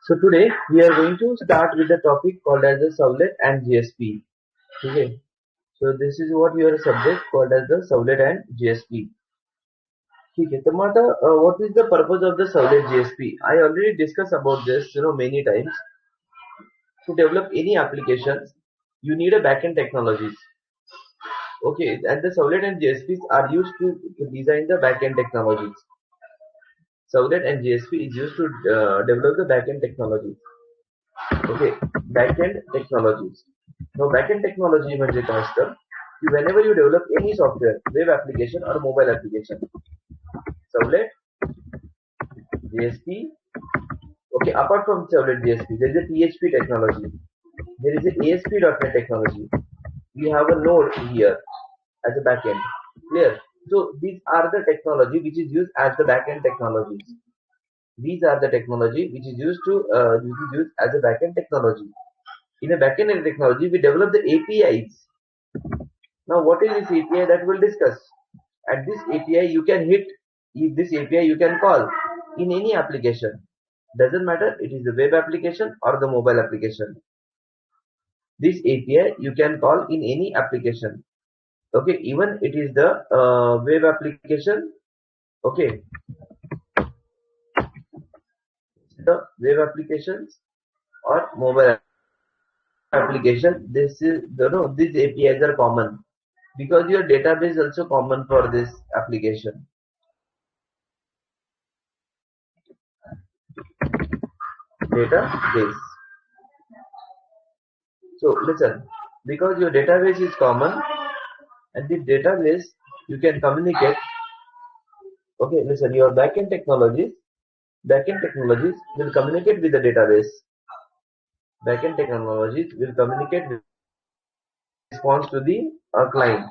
So today we are going to start with the topic called as the Servlet and GSP. Okay. So this is what your subject called as the Servlet and GSP. Okay. So what is the purpose of the Servlet GSP? I already discussed about this many times. To develop any applications, you need a backend technologies. Okay, and the Servlet and GSPs are used to design the backend technologies. Servlet and GSP is used to develop the backend technologies. Okay, backend technologies. Now backend technology म्हणजे काय असतं की whenever you develop any software, web application or mobile application, Servlet, GSP. Okay, apart from Servlet GSP, there is a PHP technology. There is a ASP.NET technology. We have a node here as a backend. Clear? So these are the technology which is used as the backend technologies. These are the technology which is used as a backend technology. In a backend technology, we develop the APIs. Now, what is this API that we'll discuss? At this API, you can hit. If this API you can call in any application. Doesn't matter. It is the web application or the mobile application. This API you can call in any application. Okay, even it is the web application. Okay, the web applications or mobile application. This is these APIs are common because your database is also common for this application. Database. So listen, because your database is common and the database you can communicate. Okay, listen, your backend technologies will communicate with the database. Backend technologies will communicate with response to the client.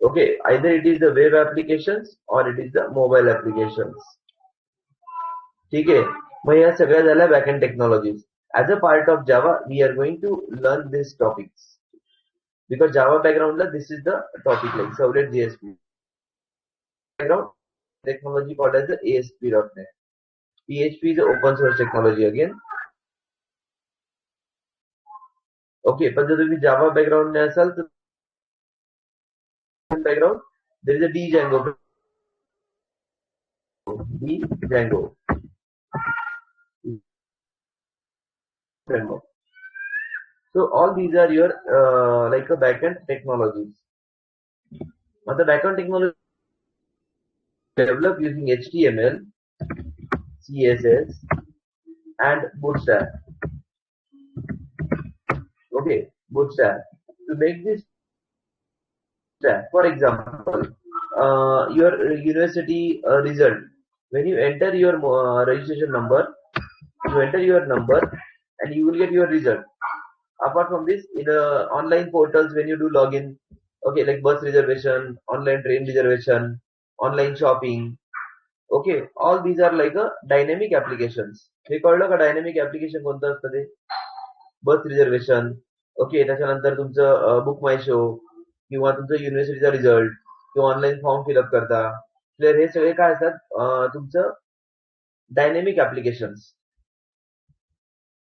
Okay, either it is the web applications or it is the mobile applications. ठीक है, मग या सगळ्या झाल्या backend technologies. As a part of Java, we are going to learn these topics because Java background this is the topic like Servlet GSP background technology called as the ASP.NET. PHP is an open source technology again. Okay, पण जर तुम्ही Java background ने असाल तर background there is a Django framework. So all these are your like a backend technologies. Now the backend technology developed using HTML, CSS, and Bootstrap. Okay, Bootstrap. To make this, for example, your university result. When you enter your registration number, you enter your number, and you will get your result. Apart from this, in online portals, when you do login, okay, like bus reservation, online train reservation, online shopping, okay, all these are like a dynamic applications. हे कळलं का dynamic application कोणतं असतं ते बस reservation okay त्याच्यानंतर तुमचं book my show किंवा तुमचं युनिव्हर्सिटीचा रिझल्ट किंवा ऑनलाईन फॉर्म फिलअप करता तर हे सगळे काय असतात तुमचं डायनॅमिक ऍप्लिकेशन्स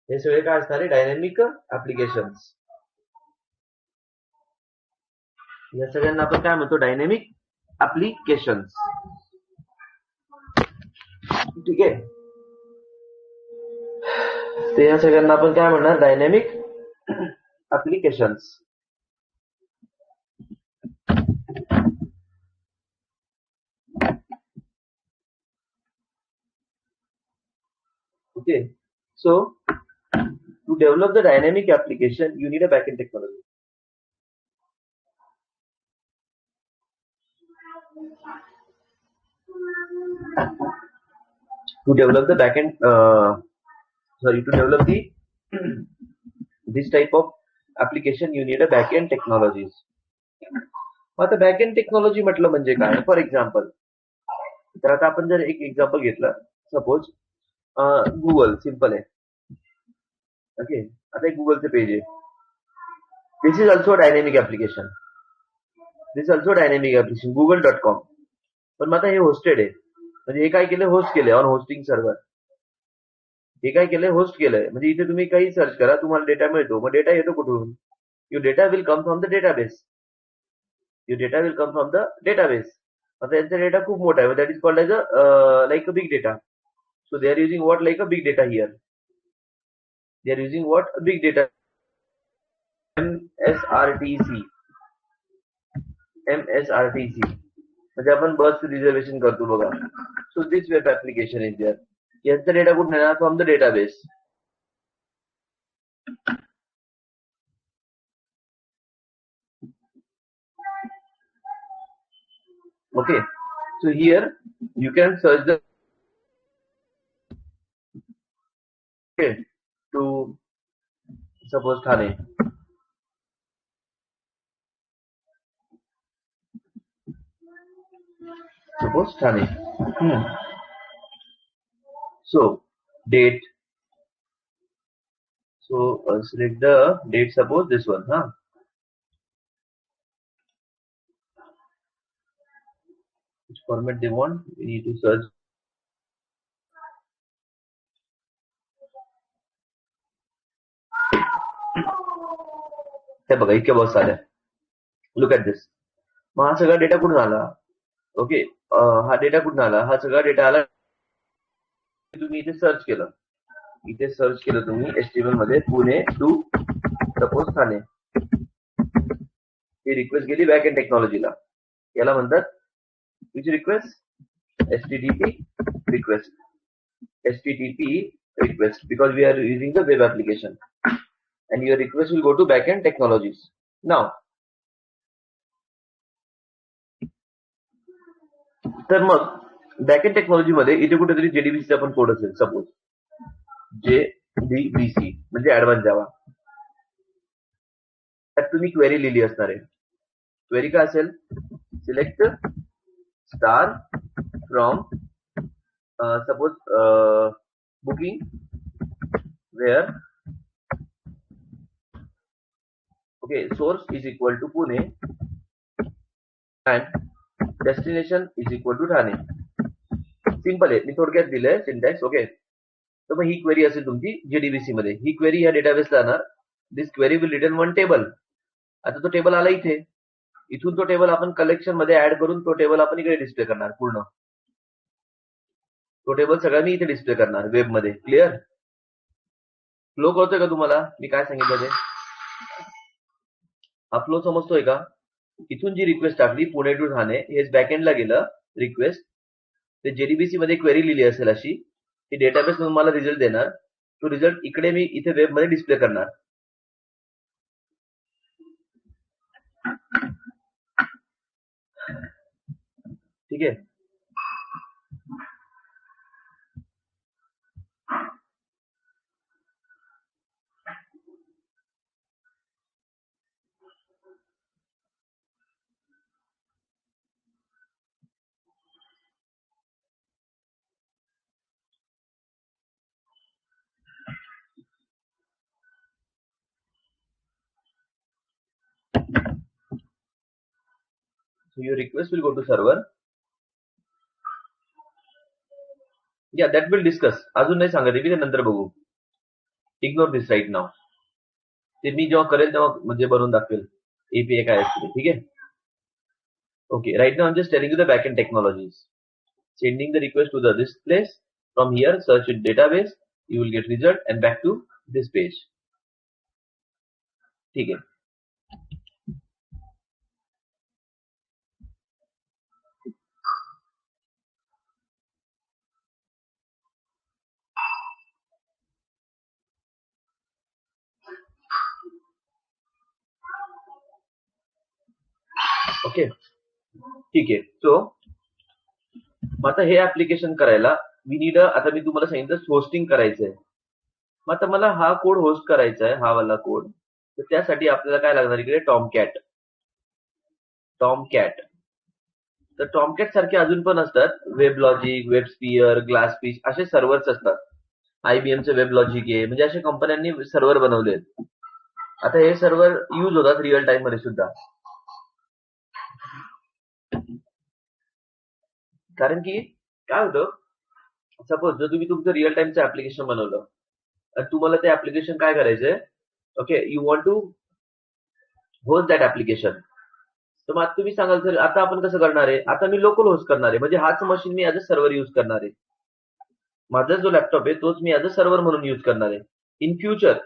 हे सगळे काय असणार आहे डायनॅमिक ऍप्लिकेशन्स या सगळ्यांना आपण काय म्हणतो डायनॅमिक ऍप्लिकेशन्स ठीक आहे ते या सगळ्यांना आपण काय म्हणणार dynamic applications okay so to develop the dynamic application you need a backend technology to develop the backend to develop the this type of application you need a backend technologies आता backend technology म्हटलं म्हणजे काय for example तर आता आपण जर एक example घेतलं सपोज गुगल सिंपल आहे ओके आता एक गुगलचं पेज आहे this is also dynamic application google.com पण मग आता हे होस्टेड आहे म्हणजे हे काय केलं होस्ट केले ऑन होस्टिंग सर्व्हर हे काय केलंय, होस्ट केलंय. म्हणजे इथे तुम्ही काही सर्च करा, तुम्हाला डेटा मिळतो. मग डेटा येतो कुठून? Your data will come from the database. Your data will come from the database. आता यांचा डेटा खूप मोठा आहे. That is called as a like a big data. So they are using what like a big data here. They are using what a big data. MSRTC. MSRTC म्हणजे आपण bus reservation करतो बघा. So this web application is there. यांचा data कुठून येणार? From the database. Okay, so here you can search the okay to suppose Thane. Suppose Thane. So date. So select the date. Suppose this one, huh? Which format they want? We need to search. हे बघा इतके बस आल्या. Look at this. मग हा सगळा data कुठून आला? Okay, हा data कुठून आला? हा सगळा डेटा आला तुम्ही इथे सर्च केलं. इथे सर्च केलं तुम्ही HTML मध्ये पुणे टू सपोज ठाणे. ही रिक्वेस्ट गेली बॅक एंड टेक्नॉलॉजीला. याला म्हणतात which request? HTTP request. HTTP request because we are using the web application and your request will go to backend technologies. Now, तर मग बॅकएंड टेक्नॉलॉजी मध्ये इथे कुठेतरी JDBC आपण कोड असेल. सपोज JDBC म्हणजे ऍडव्हान्स जावा. त्यात तुम्ही क्वेरी लिहिली असणार आहे. क्वेरी काय असेल? Select star from suppose booking where okay source is equal to Pune and destination is equal to Thane. Simple आहे. मी थोडक्यात दिलंय सिंटॅक्स. ओके, तर मग ही क्वेरी असेल तुमची JDBC मध्ये. ही क्वेरी या डेटाबेसला जाणार. This query will return one table. आता तो टेबल आला इथे. इथून तो टेबल आपण कलेक्शन मध्ये ऍड करून तो टेबल आपण इकडे डिस्प्ले करणार. पूर्ण तो टेबल सगळा मी इथे डिस्प्ले करणार वेब मध्ये. क्लिअर? फ्लो कळतोय का तुम्हाला मी काय सांगितलं ते? हा फ्लो समजतोय का? इथून जी रिक्वेस्ट टाकली पुणे टू ठाणे, हेच बॅकएंडला गेलं रिक्वेस्ट. ते JDBC मध्ये क्वेरी लिहिली असेल अशी, ही डेटाबेस मला रिझल्ट देणार. तो रिझल्ट इकडे मी इथे वेब मध्ये डिस्प्ले करणार. ठीक आहे. So your request will go to server. Yeah, that will discuss. अजून नाही सांगत आहे, नंतर बघू. इग्नोर दिस राईट नाव. ते मी जेव्हा करेल तेव्हा म्हणजे बनवून दाखवेल API काय असते. ठीक आहे. Okay, right now I'm just telling you the backend technologies. Sending the request to this place. From here, search in database. You will get result and back to this page. ठीक है. Okay, ठीक आहे. सो आता हे application करायला we need आता मी तुम्हाला सांगितलं hosting करायचंय. मग आता मला हा कोड होस्ट करायचा आहे, हा वाला कोड. तर त्यासाठी आपल्याला काय लागणार इकडे? टॉमकॅट. तर टॉमकॅट सारखे अजून पण असतात. Web logic, web sphere, glass fish असे सर्व्हर्स असतात. IBMचे वेब लॉजिक आहे. म्हणजे अशा कंपन्यांनी सर्व्हर बनवले. आता हे सर्व्हर यूज होतात रिअल टाइम मध्ये सुद्धा. कारण की काय होतं, सपोज जर तुम्ही तुमचं रिअल टाइमचं ऍप्लिकेशन बनवलं तुम्हाला ते ऍप्लिकेशन काय करायचंय, okay, you want to host that application. तर मग आता तुम्ही सांगाल सर आता आपण कसं करणार आहे, आता मी लोकल होस्ट करणार आहे, म्हणजे हाच machine me as a server use करणार आहे. माझा जो लॅपटॉप आहे तोच मी ऍज अ सर्व्हर म्हणून युज करणार आहे. इन फ्युचर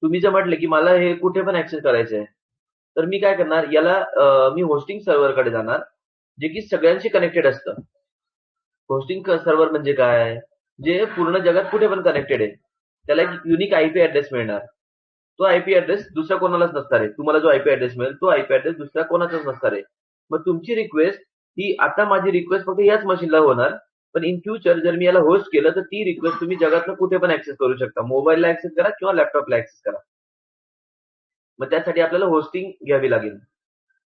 तुम्ही जर म्हटले की मला हे कुठे पण ऍक्सेस करायचं आहे, तर मी काय करणार, याला मी होस्टिंग सर्व्हरकडे जाणार, जे की सगळ्यांशी कनेक्टेड असतं. होस्टिंग सर्व्हर म्हणजे काय, जे पूर्ण जगात कुठे पण कनेक्टेड आहे, त्याला एक युनिक आयपी ऍड्रेस मिळणार. तो आयपी ऍड्रेस दुसऱ्या कोणालाच नसणार आहे. तुम्हाला जो आयपी ऍड्रेस मिळेल तो आयपी ऍड्रेस दुसऱ्या कोणाचाच नसणार आहे. मग तुमची रिक्वेस्ट ही, आता माझी रिक्वेस्ट फक्त याच मशीनला होणार, पण इन फ्युचर जर मी याला होस्ट केलं तर ती रिक्वेस्ट तुम्ही जगातलं कुठे पण ऍक्सेस करू शकता. मोबाईलला ऍक्सेस करा किंवा लॅपटॉपला ऍक्सेस करा. मग त्यासाठी आपल्याला होस्टिंग घ्यावी लागेल.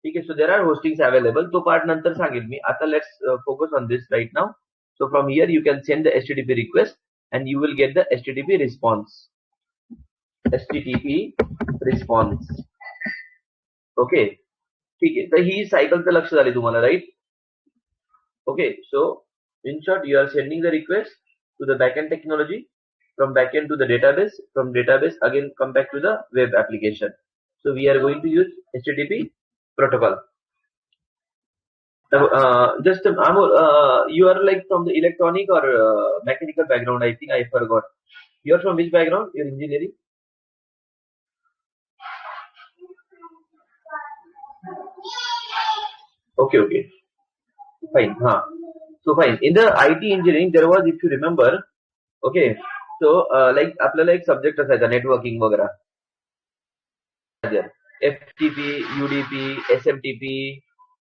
ठीक आहे. So there are hostings available. तो पार्ट नंतर सांगेल मी. आता let's focus on this right now. So from here you can send the HTTP request and you will get the HTTP response. HTTP response. Okay. ठीक आहे. तर ही cycle तर लक्ष झाली तुम्हाला, right? Okay. So in short, you are sending the request to the backend technology, from backend to the database, from database again come back to the web application. So we are going to use HTTP protocol. Just you are like from the electronic or mechanical background. I think I forgot. You are from which background? Your engineering? Okay, okay, fine. So fine. In the IT engineering, there was, if you remember, okay. So like आपल्याला एक subject असायचा networking वगैरे. FTP, UDP, SMTP.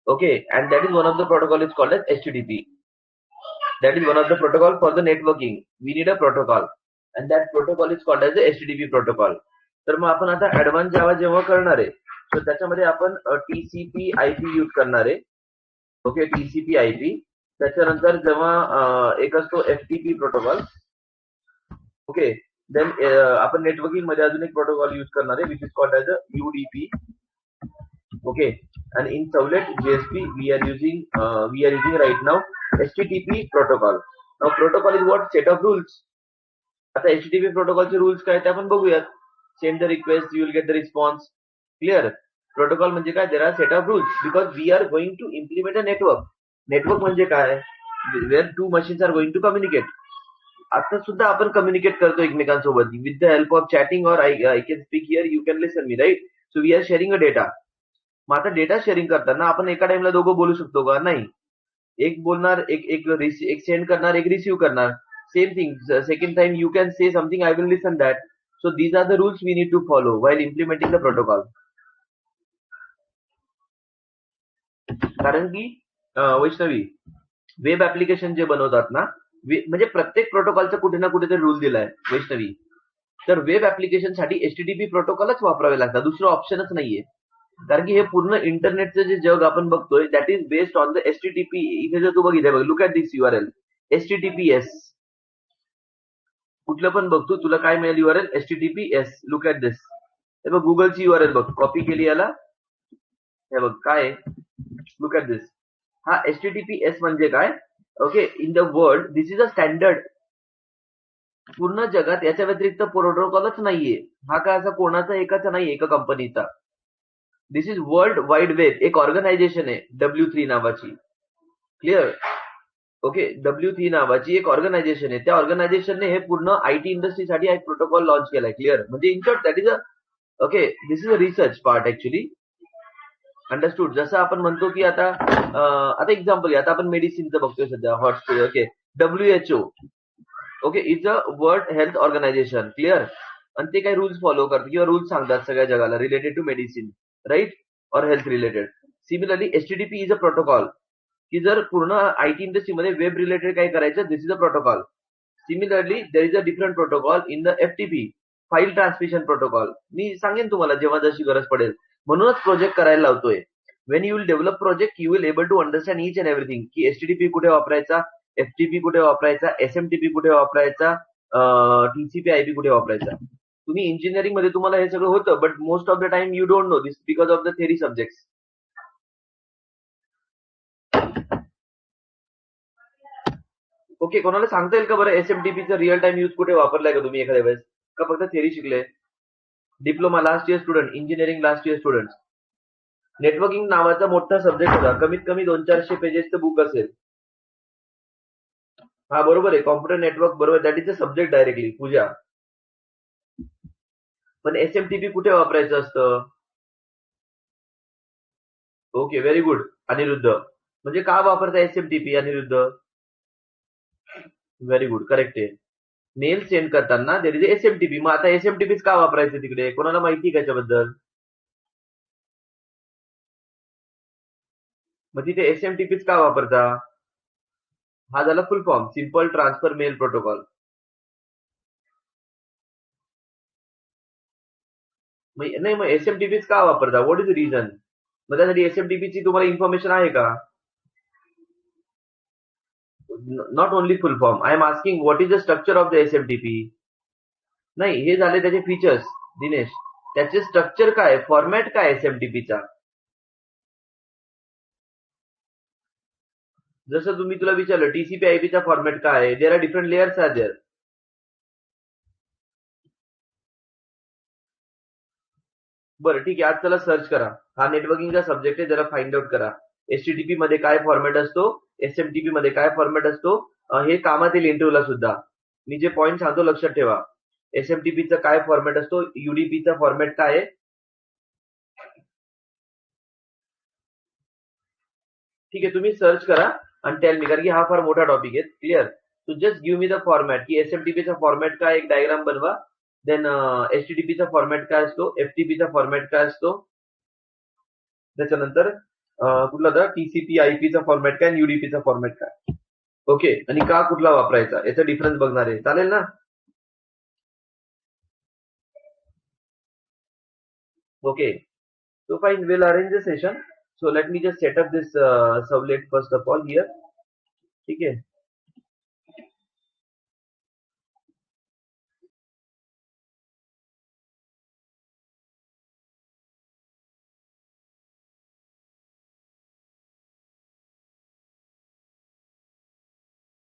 Okay, and that is one of the protocol is called as HTTP. That is one of the protocol for the networking. We need a protocol, and that protocol is called as the HTTP protocol. तर मग आपण आता advance जावा जेव्हा करणार आहे, तर त्याच्यामध्ये आपण TCP IP use करणार आहे. Okay, TCP IP. त्याच्यानंतर जेव्हा एक असतो FTP प्रोटोकॉल. ओके, देन आपण नेटवर्किंग मध्ये अजून एक प्रोटोकॉल यूज करणार आहे, which is called as a UDP. Okay, and in Servlet JSP we are using right now HTTP protocol. Now protocol is what? Set of rules. आता HTTP प्रोटोकॉलचे rules काय ते आपण बघूयात. Send the request, you will get the response. Clear? Protocol म्हणजे काय? There are set of rules, because we are going to implement a network. Network म्हणजे काय? Where two machines are going to communicate. आता सुद्धा आपण communicate करतो एकमेकांसोबत with the help of chatting, और I can speak here, you can listen me, right? So we are sharing a data. मग आता डेटा शेअरिंग करताना आपण एका टाइमला दोघं बोलू शकतो का? नाही. एक बोलणार, एक सेंड करणार, एक रिसीव्ह करणार. Same thing, second time you can say something, I will listen that. So these are the rules we need to follow while implementing the protocol. कारण की वैष्णवी, वेब ऍप्लिकेशन जे बनवतात ना, म्हणजे प्रत्येक प्रोटोकॉलचा कुठे ना कुठेतरी रूल दिलाय वैष्णवी. तर वेब ऍप्लिकेशन साठी HTTP प्रोटोकॉलच वापरावे लागतात, दुसरं ऑप्शनच नाहीये. कारण की हे पूर्ण इंटरनेटचं जे जग आपण बघतोय, that is based on the HTTP. इथे जर तू बघितलं बघ, look at this URL, HTTPS. कुठलं पण बघ तू, तुला काय मिळेल URL? HTTPS. Look at this. हे बघ, गुगलची URL बघ, कॉपी केली याला, हे बघ काय, लुक ॲट दिस. हा HTTPS म्हणजे काय? Okay, in the world this is a standard. पूर्ण जगात याच्या व्यतिरिक्त प्रोटोकॉलच नाहीये. हा काय असा कोणाचा एकाचा नाही, एका कंपनीचा. This is world wide web. एक ऑर्गनायझेशन आहे W3 नावाची. क्लिअर? ओके, W3 नावाची एक ऑर्गनायझेशन आहे. त्या ऑर्गनायझेशनने हे पूर्ण IT इंडस्ट्रीसाठी एक प्रोटोकॉल लॉन्च केलाय. क्लिअर? म्हणजे in short that is a, okay, this is a research part actually. Understood? जसं आपण म्हणतो की आता एक्झाम्पल, आता आपण मेडिसिनचं बघतोय सध्या, hospital. Okay, WHO. Okay, is a world health organization. Clear? आणि ते काही रूल्स फॉलो करतात किंवा रूल्स सांगतात सगळ्या जगाला रिलेटेड टू मेडिसिन, राईट? और health related. Similarly HTTP is a protocol, की जर पूर्ण IT इंडस्ट्रीमध्ये वेब रिलेटेड काही करायचं, this is a protocol. Similarly there is a different protocol in the FTP, file transmission protocol. मी सांगेन तुम्हाला जेव्हा जशी गरज पडेल. म्हणूनच प्रोजेक्ट करायला लावतोय. When you will develop project, you will able to understand each and everything, की HTTP कुठे वापरायचा, FTP कुठे वापरायचा, SMTP कुठे वापरायचा, TCP IP कुठे वापरायचा. तुम्ही इंजिनिअरिंग मध्ये तुम्हाला हे सगळं होतं, but most of the time you don't know this because of the theory subject. Okay, कोणाला सांगता येईल का बरं SMTPचं रिअल टाइम यूज कुठे वापरलाय का तुम्ही एखाद्या वेळेस? का फक्त थेरी शिकले? Diploma last year student, engineering last year student. Networking नावाचा मोठा सब्जेक्ट होता, कमीत कमी 200-400 पेजेसचं बुक असेल. हा बरोबर आहे, कॉम्प्युटर नेटवर्क बरोबर, that is a subject directly Pooja. पण एसएमटीपी कुठे वापरायचं असतं? Okay, very good. अनिरुद्ध, म्हणजे का वापरता SMTP Aniruddha? Very good, correct आहे. मेल सेंड करताना देर इज एसएमटीपी. मग आता एसएमटीपीच का वापरायचं तिकडे? कोणाला माहिती आहे त्याच्याबद्दल? मग तिथे एसएमटीपीच का वापरता? हा झाला full form, simple transfer mail protocol. नाही, मग एसएमटीपीच का वापरता? What is the reason? मग त्यासाठी एसएमटीपीची तुम्हाला इन्फॉर्मेशन आहे का? Not only full form, I am asking what is the structure of the SMTP. नाही, हे झाले त्याचे फीचर्स दिनेश. त्याचे स्ट्रक्चर काय, फॉर्मॅट काय एसएमटीपीचा? जसं तुम्ही तुला विचारलं टीसीपी आयपीचा फॉर्मॅट काय आहे, there are different layers are there. बरं ठीक आहे, आज त्याला सर्च करा. हा नेटवर्किंगचा सब्जेक्ट आहे, जरा फाइंड आउट करा. एचटीटीपी मध्ये काय फॉर्मॅट असतो, एसएमटीपी मध्ये काय फॉर्मॅट असतो, हे कामात येईल इंटरव्ह्यूला सुद्धा. मी जे पॉईंट सांगतो लक्षात ठेवा. एसएमटीपीचा काय फॉर्मॅट असतो, युडीपीचा फॉर्मॅट काय आहे. ठीक आहे, तुम्ही सर्च करा आणि टेल मी, कारण की हा फार मोठा टॉपिक आहे. Clear? So just give me the format, की एसएमटीपीचा फॉर्मॅट काय, एक डायग्राम बनवा. देन एचटीटीपीचा फॉर्मॅट काय असतो, एफटीपीचा फॉर्मॅट काय असतो, त्याच्यानंतर कुठला होता टीसीपी आयपीचा फॉर्मॅट काय, युडीपीचा फॉर्मॅट काय. ओके, आणि का कुठला वापरायचा याचा डिफरन्स बघणार आहे. चालेल ना? Okay, so fine, we'll arrange the session. So let me just set up this sublet first of all here. ठीक है?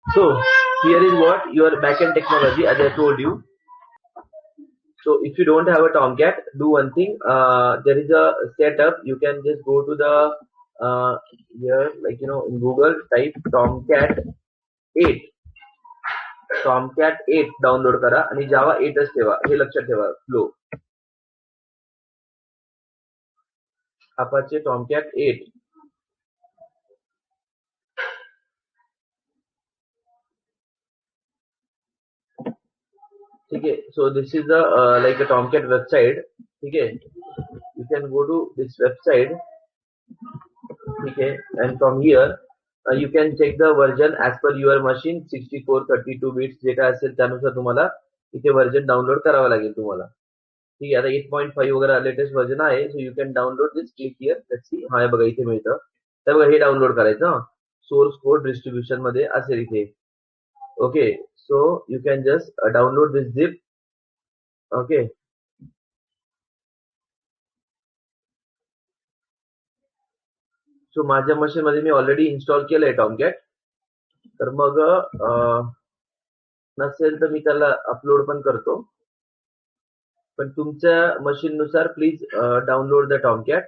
So here is what your backend technology, as I told you. So if you don't have a Tomcat, do one thing. There is a setup. You can just go to the here, like in Google, type Tomcat 8. Tomcat 8 download करा आणि जावा 8च ठेवा, हे लक्षात ठेवा. Flow Apache Tomcat 8. ठीक है, so this is the like a Tomcat website. ठीक है, you can go to this website. ठीक है, and from here you can check the version as per your machine, 64 32 bits जे काय असेल त्यानुसार तुम्हाला इथे वर्जन डाउनलोड करावं लागेल तुम्हाला. ठीक आहे, आता 8.5 वगैरे लेटेस्ट वर्जन आहे. So you can download this. Click here, let's see. हा बघा इथे मिळतं. तर बघा हे डाउनलोड करायचं. सोर्स कोड डिस्ट्रीब्युशन मध्ये असेल इथे. Okay, so you can just download this zip. Okay, so माझ्या मशीन मध्ये मी ऑलरेडी इन्स्टॉल केलंय टॉमकॅट. तर मग नसेल तर मी त्याला अपलोड पण करतो. पण तुमच्या मशीन नुसार प्लीज डाउनलोड द टॉमकॅट.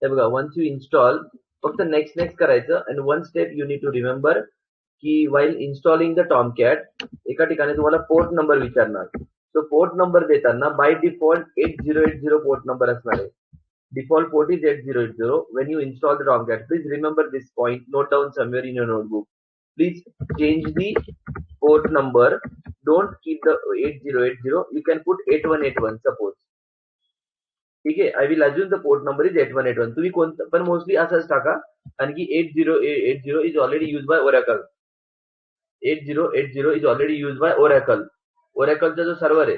हे बघा, वन्स यू इन्स्टॉल, फक्त नेक्स्ट नेक्स्ट करायचं. And one step you need to remember की वाईल इन्स्टॉलिंग द टॉमकॅट एका ठिकाणी तुम्हाला पोर्ट नंबर विचारणार. सो पोर्ट नंबर देताना बाय डिफॉल्ट 8080 पोर्ट नंबर असणार आहे. Default port is 8080. When you install the Tomcat, please remember this point. Note down somewhere in your notebook. Please change the port number. Don't keep the 8080. You can put 8181 suppose. ठीक आहे, I will assume the port number is 8181. तुम्ही कोणतं पण mostly असंच टाका, कारण की 8080 is already used by Oracle. 8080 is already used by Oracle. Oracleचा जो सर्व्हर आहे,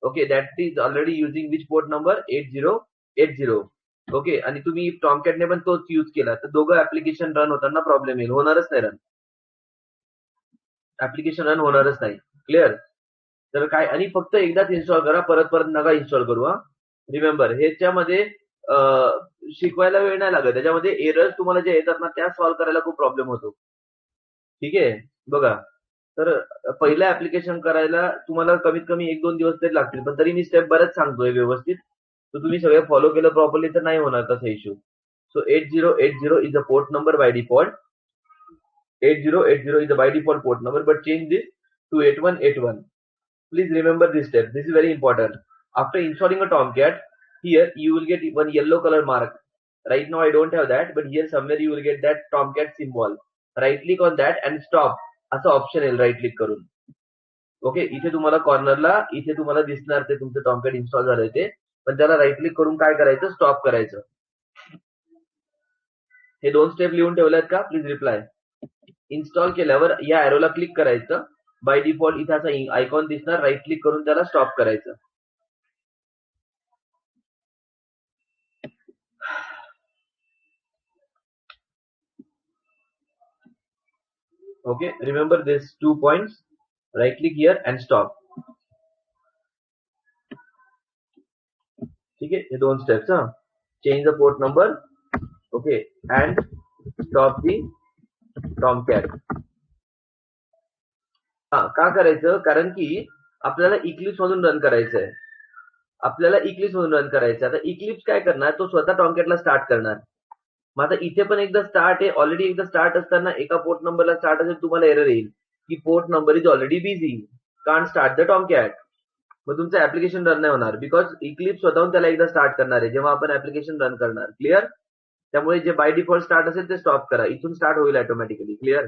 okay, that is already using which port number 8080. Okay, आणि तुम्ही टॉमकॅटने पण तोच यूज केला तर दोघं ऍप्लिकेशन रन होताना प्रॉब्लेम येईल, होणारच नाही रन. ऍप्लिकेशन रन होणारच नाही. क्लिअर? तर काय, आणि फक्त एकदाच इन्स्टॉल करा, परत परत नका इन्स्टॉल करू. हा, रिमेंबर, ह्याच्यामध्ये शिकवायला वेळ नाही लागत. त्याच्यामध्ये एरर्स तुम्हाला जे येतात ना त्या सॉल्व्ह करायला खूप प्रॉब्लेम होतो. ठीक आहे, बघा. तर पहिलं ऍप्लिकेशन करायला तुम्हाला कमीत कमी 1-2 दिवस तरी लागतील, पण तरी मी स्टेप बऱ्याच सांगतोय व्यवस्थित. तर तुम्ही सगळं फॉलो केलं प्रॉपरली तर नाही होणार तसा issue. So 8080 is a port number by default. 8080 is a by default port number, but change this to 8181. Please remember this step. This is very important. After installing a Tomcat, here you will get one yellow color mark. Right now I don't have that, but here somewhere you will get that Tomcat symbol. Right click on that and stop. असं option येईल right click करून. Okay, इथे तुम्हाला कॉर्नरला इथे तुम्हाला दिसणार ते तुमचं टॉमकॅट इन्स्टॉल झालंय ते, पण त्याला राईट क्लिक करून काय करायचं, स्टॉप करायचं. हे 2 स्टेप लिहून ठेवल्यात का? Please reply. इन्स्टॉल केल्यावर या एरोला क्लिक करायचं. बाय डिफॉल्ट इथे असा आयकॉन दिसणार, राईट क्लिक करून त्याला स्टॉप करायचं. Okay, remember this 2 points. Right click here and stop. ठीक आहे, हे 2 steps. Change the port number, okay, and stop the Tomcat. का करायचं? कारण की आपल्याला इक्लिप्स मधून रन करायचं आहे. आता इक्लिप्स काय करणार, तो स्वतः टॉमकॅटला स्टार्ट करणार. मग आता इथे पण एकदा स्टार्ट आहे, ऑलरेडी एकदा स्टार्ट असताना एका पोर्ट नंबरला स्टार्ट असेल, तुम्हाला एरर येईल की port number is already busy, can't start the Tomcat. मग तुमचं ऍप्लिकेशन रन नाही होणार, बिकॉज इक्लिप्स स्वतःहून त्याला एकदा स्टार्ट करणार आहे जेव्हा आपण ऍप्लिकेशन रन करणार. क्लिअर? त्यामुळे जे बाय डिफॉल्ट स्टार्ट असेल ते स्टॉप करा, इथून स्टार्ट होईल ऑटोमॅटिकली. क्लिअर?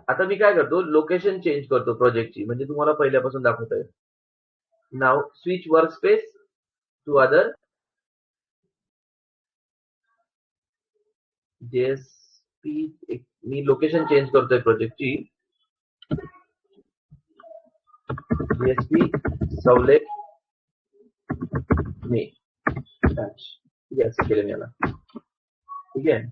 आता मी काय करतो, लोकेशन चेंज करतो प्रोजेक्टची, म्हणजे तुम्हाला पहिल्यापासून दाखवतोय. नाव switch work space to other JSP. मी लोकेशन चेंज करतोय प्रोजेक्टची. जेएसपी सवले मी असं केलं मी याला. ठीक आहे.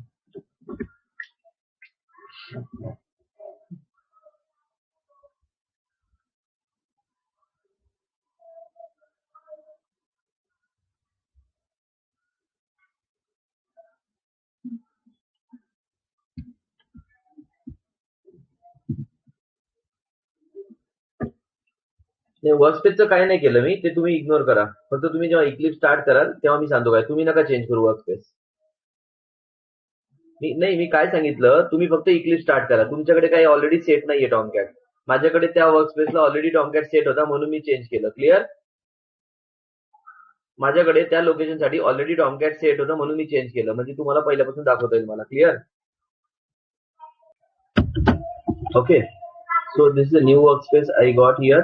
वर्कस्पेसचं काय नाही केलं मी, ते तुम्ही इग्नोर करा. फक्त तुम्ही जेव्हा इक्लिप्स स्टार्ट कराल तेव्हा मी सांगतो काय, तुम्ही नका चेंज करू वर्कस्पेस. मी काय सांगितलं, तुम्ही फक्त इक्लिप्स स्टार्ट करा. तुमच्याकडे काही ऑलरेडी सेट नाहीये टॉमकॅट. माझ्याकडे त्या वर्कस्पेसला ऑलरेडी टॉमकॅट सेट होता म्हणून मी चेंज केलं. क्लिअर? माझ्याकडे त्या लोकेशनसाठी ऑलरेडी टॉमकॅट सेट होतं म्हणून मी चेंज केलं, म्हणजे तुम्हाला पहिल्यापासून दाखवता येईल मला. Clear? Okay, so this is a new workspace I got here.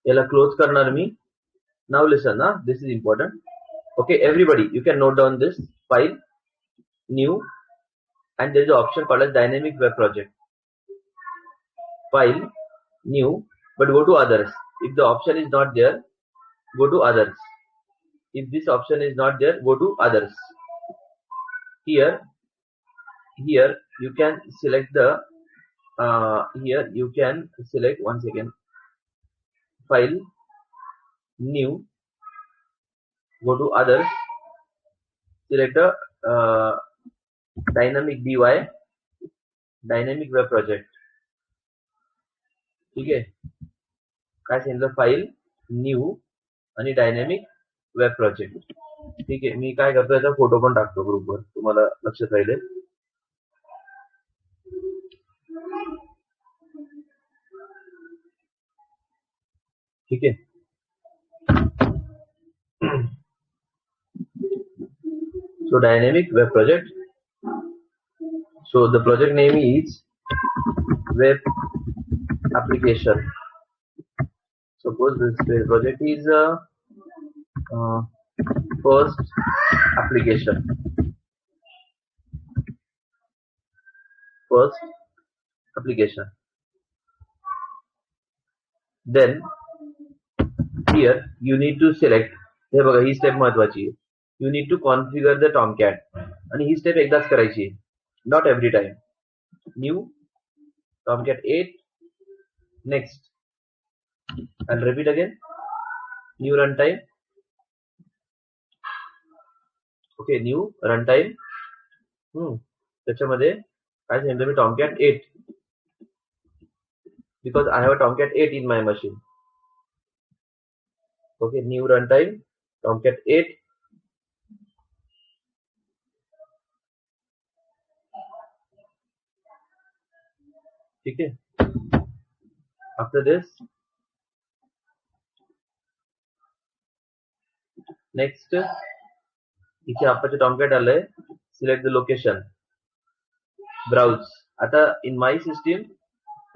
याला क्लोज करणार मी. नाउ लिसन ना, this is important. Okay, everybody you can note down this. File, new, and there is an option called as dynamic web project. File, new, but go to others. If the option is not there, go to others. If this option is not there, go to others. Here you can select the here you can select, one second, file, new, go to others, select a dynamic DY, dynamic web project. ठीक आहे, काय सांगितलं, file, new आणि dynamic web project. ठीक आहे, मी काय करतो, याचा फोटो पण टाकतो ग्रुपवर, तुम्हाला लक्षात राहिले. ठीक आहे. So dynamic web project. So the project name is web application. Suppose this project is first application. First application. Then here you need to select. हे बघा, ही स्टेप महत्वाची आहे. You need to configure the Tomcat. आणि ही step एकदाच करायची, not every time. New Tomcat 8. Next, and repeat again. New runtime. Okay, new runtime. त्याच्यामध्ये काय सांगितलं मी Tomcat 8 because I have a Tomcat 8 in my machine. Okay, new runtime Tomcat 8. ठीक है. After this, next इथे आपण Tomcat आलंय. Select the location. Browse. आता in my system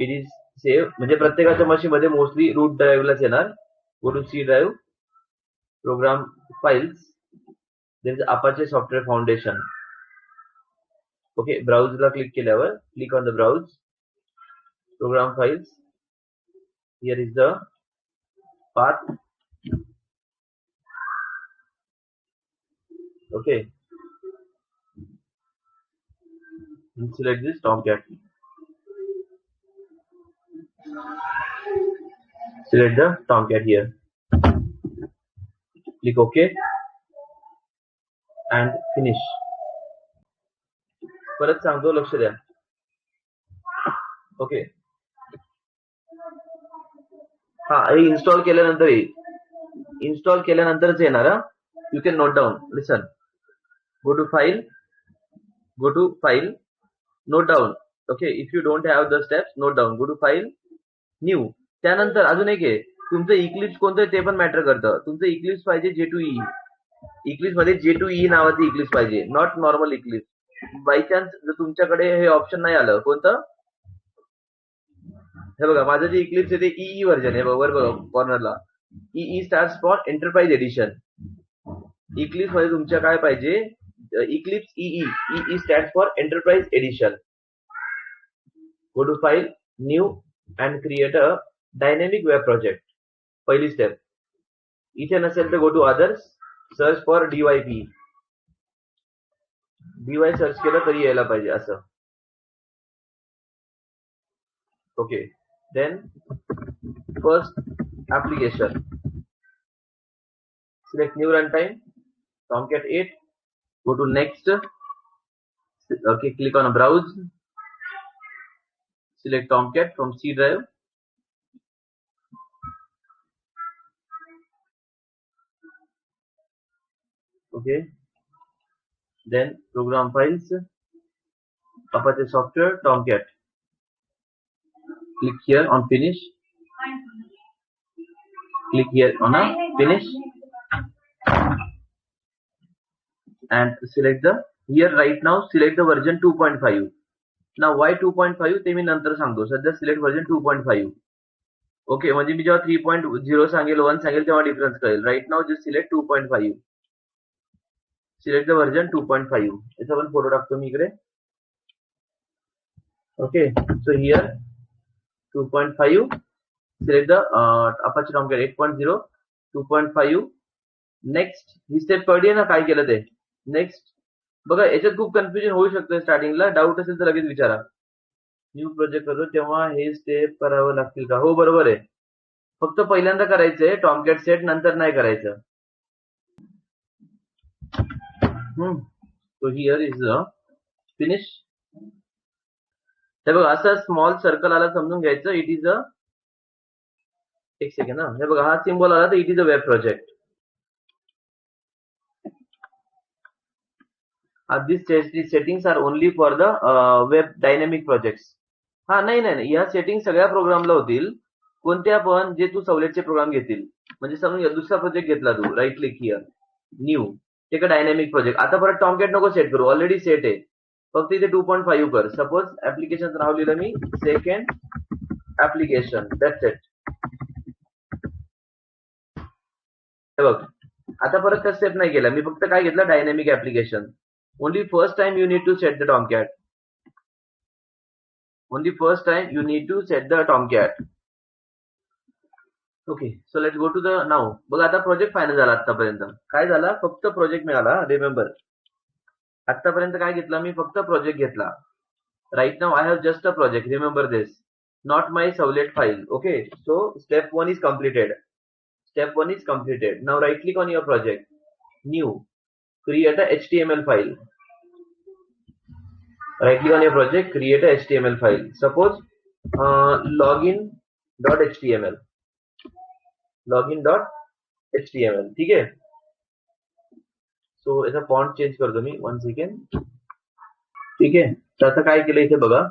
it is save म्हणजे प्रत्येकाच्या मशीन मध्ये मोस्टली रूट ड्राईव्हलाच येणार. Go to C drive, program files. There is Apache Software Foundation. Okay, browse La click केल्यावर click on the browse. Program files. Here is the path. Okay. And select this Tomcat. Select the Tomcat here. Click OK and finish. परत सांगतो, लक्ष द्या. Okay. हा, हे install केल्यानंतर येईल. Install केल्यानंतरच येणार. You can note down. Listen. Go to file. Go to file. Note down. Okay. If you don't have the steps, note down. Go to file. New. त्यानंतर अजून एक आहे, तुमचं इक्लिप्स कोणतं ते पण मॅटर करतं. तुमचं इक्लिप्स पाहिजे J2EE. इक्लिप्स मध्ये J2EE नावाचं इक्लिप्स पाहिजे, not normal Eclipse. By chance जर तुमच्याकडे हे ऑप्शन नाही आलं, कोणतं हे बघा, माझं जे इक्लिप्स आहे ते EE व्हर्जन आहे. वर बघा कॉर्नरला EE stands for enterprise edition. Eclipse मध्ये तुमच्या काय पाहिजे, Eclipse EE stands for enterprise edition. Go to file, new and create a dynamic web project. पहिली स्टेप. इथे नसेल तर go to others, search for DYP. DY search केलं तरी यायला पाहिजे असं. Okay. Then first application. Select new runtime Tomcat 8. Go to next. Okay, click on a browse. Select Tomcat from C drive. Okay. Then program files, Apache software, Tomcat. Click here on finish. Click here on a finish and select the here right now select the version 2.5. Now why 2.5 ते मी नंतर सांगतो. सध्या select version 2.5. Okay, म्हणजे मी जेव्हा 3.0 सांगेल 1 सांगेल तेव्हा difference कळेल. Right now just select 2.5. Select the version 2.5. याचा पण फोटो टाकतो मी इकडे. Okay, so here 2.5. Select the Apache Tomcat 8.0 2.5. Next. ही स्टेप कळली आहे ना काय केलं ते. नेक्स्ट. बघा याच्यात खूप कन्फ्युजन होऊ शकतं स्टार्टिंगला. डाऊट असेल तर लगेच विचारा. न्यू प्रोजेक्ट करतो तेव्हा हे स्टेप करावं लागतील का. हो बरोबर आहे. फक्त पहिल्यांदा करायचंय Tomcat सेट, नंतर नाही करायचं. So here is finish. हे बघा असं स्मॉल सर्कल आला समजून घ्यायचं. इट इज अ एक सेकंड ना. हे बघा हा सिम्बॉल आला तर it is a web project. these settings are only for the web dynamic projects. हा नाही या सेटिंग सगळ्या प्रोग्रामला होतील. कोणत्या पण जे तू सवलतचे प्रोग्राम घेतील. म्हणजे समजून घ्या दुसरा प्रोजेक्ट घेतला तू, राईट क्लिक हियर, न्यू, ते का डायनेमिक प्रोजेक्ट. आता परत Tomcat नको सेट करू, ऑलरेडी सेट आहे. फक्त इथे 2.5 कर. सपोज ऍप्लिकेशन नाव लिहिलं मी सेकंड ऍप्लिकेशन. That's it. हे बघ आता परत त्या स्टेप नाही केला मी, फक्त काय घेतलं dynamic application. Only first time you need to set the Tomcat. Only first time you need to set the Tomcat. Okay, so let's go to the now. बघा आता प्रोजेक्ट फायनल झाला. आतापर्यंत काय झाला, फक्त प्रोजेक्ट मिळाला. रिमेंबर आतापर्यंत काय घेतला मी, फक्त प्रोजेक्ट घेतला. Right now I have just a project. Remember this, not my servlet file. Okay, so step 1 is completed. Step 1 is completed. Now right click on your project, new, create a HTML file. right click on your project, create a HTML file. Suppose login.html, login.html. ठीक आहे. सो याचा font change करतो मी, 1 second. ठीक आहे. तर आता काय केलं इथे बघा.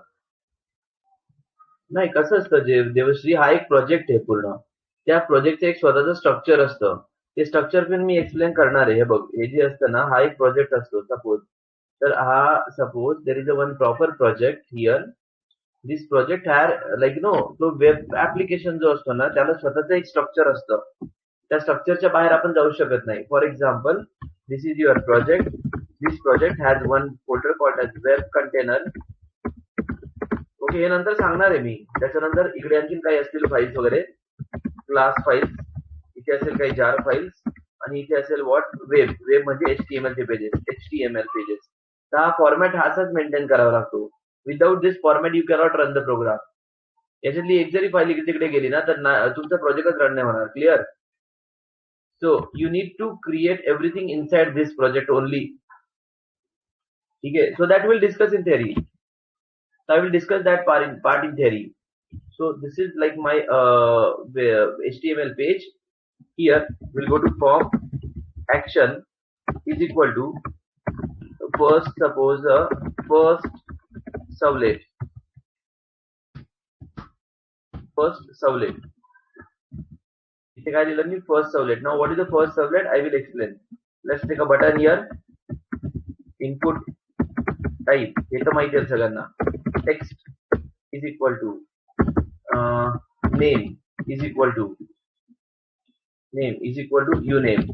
नाही, कसं असतं, देवश्री हा एक प्रोजेक्ट आहे पूर्ण. त्या प्रोजेक्टचं एक स्वतःचं स्ट्रक्चर असतं. ते स्ट्रक्चर पण मी एक्सप्लेन करणार आहे. हे बघ, हे जे असतं ना, हा एक प्रोजेक्ट असतो. सपोज, तर हा suppose there is a one proper project here. This project hair like तो वेब ऍप्लिकेशन जो असतो ना, त्याला स्वतःचं एक स्ट्रक्चर असतं. त्या स्ट्रक्चरच्या बाहेर आपण जाऊ शकत नाही. For example, this is your project. This project has one folder called as web container. Okay, हे नंतर सांगणार आहे मी. त्याच्यानंतर इकडे आणखीन काही असतील फाईल्स वगैरे, क्लास फाईल्स, इथे असेल काही जार फाईल्स, आणि इथे असेल व्हॉट, वेब. वेब म्हणजे HTML चे पेजेस, HTML पेजेस. तर हा फॉर्मॅट असाच मेंटेन करावा लागतो. Without this format you cannot run the program. याच्यातली एक जरी फाईल इकडे तिकडे गेली ना, तर तुमचा प्रोजेक्टच रन नाही होणार. Clear? So you need to create everything inside this project only. ठीक आहे. So that will discuss in theory. I will discuss that part in theory. So this is like my HTML page. Here we'll go to form action is equal to first, suppose first servlet. First servlet. इथे काय दिलं मी? First servlet. Now what is the first servlet? I will explain. Let's take a button here. Input type. हे तर माहिती आहे सगळ्यांना. Text is equal to name is equal to uname.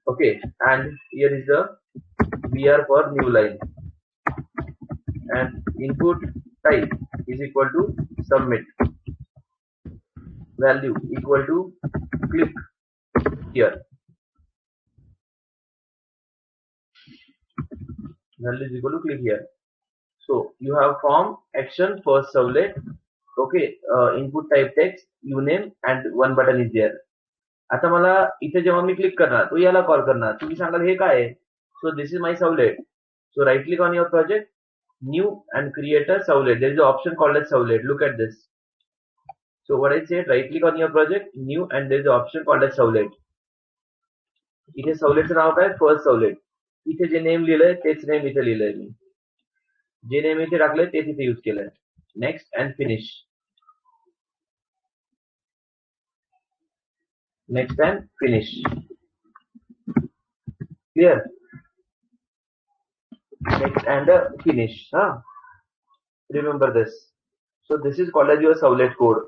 Okay, and here is the BR for new line, and input type is equal to submit. Value equal to click here. Value is equal to click here. So you have form action first servlet. Okay, input type text, uname, and one button is there. आता मला इथे जेव्हा मी click करणार, तो याला call करणार. तुम्ही सांगाल हे काय आहे? So this is my servlet. So right click on your project, new, and create a servlet. There is an option called as servlet. Look at this. So what I said, right click on your project, new, and there is an option called as servlet. इथे सर्वलेटचं नाव काय? First servlet. इथे जे name लिहिलंय तेच name इथे लिहिलंय मी. जे name इथे टाकलंय तेच इथे यूज केलंय. Next and finish. Next and finish. Clear? Next and finish. Remember this. So this is called as your servlet code.